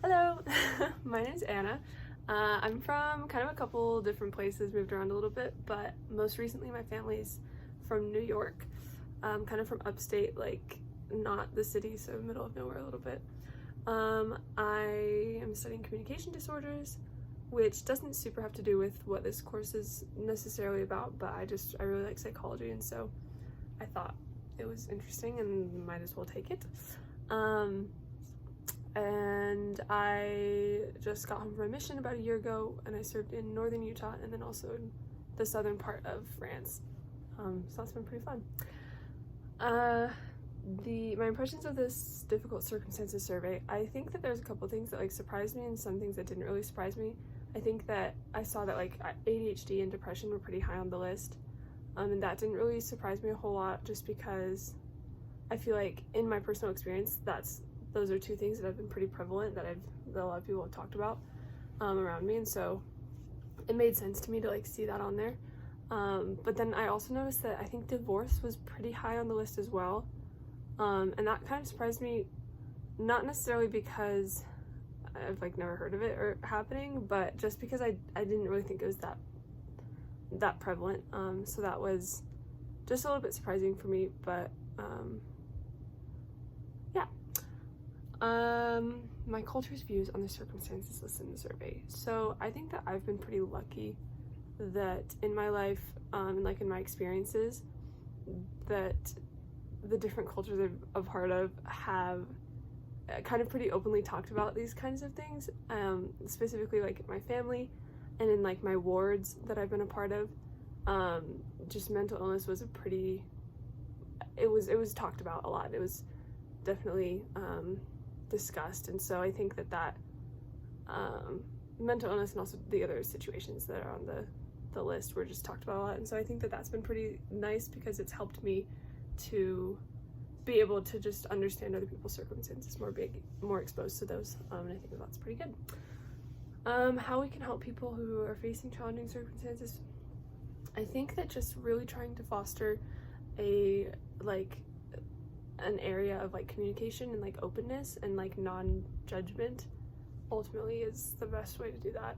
Hello, my name's Anna. I'm from kind of a couple different places, moved around a little bit, but most recently my family's from New York, kind of from upstate, like not the city, so middle of nowhere a little bit. I am studying communication disorders, which doesn't super have to do with what this course is necessarily about, but I really like psychology, and so I thought it was interesting and might as well take it. And I just got home from a mission about a year ago, and I served in northern Utah and then also in the southern part of France. So that's been pretty fun. My impressions of this difficult circumstances survey, I think that there's a couple things that like surprised me and some things that didn't really surprise me. I think that I saw that like ADHD and depression were pretty high on the list, and that didn't really surprise me a whole lot, just because I feel like in my personal experience those are two things that have been pretty prevalent that a lot of people have talked about around me, and so it made sense to me to like see that on there. But then I also noticed that I think divorce was pretty high on the list as well, and that kind of surprised me, not necessarily because I've like never heard of it or happening, but just because I didn't really think it was that prevalent. So that was just a little bit surprising for me, but yeah. My culture's views on the circumstances listed in the survey. So I think that I've been pretty lucky that in my life, and like in my experiences, that the different cultures I'm a part of have kind of pretty openly talked about these kinds of things, specifically like my family and in like my wards that I've been a part of. Just mental illness was it was talked about a lot. It was definitely discussed, and so I think that mental illness and also the other situations that are on the list were just talked about a lot, and so I think that that's been pretty nice because it's helped me to be able to just understand other people's circumstances, more exposed to those, and I think that's pretty good. How we can help people who are facing challenging circumstances, I think that just really trying to foster an area of like communication and like openness and like non-judgment ultimately is the best way to do that.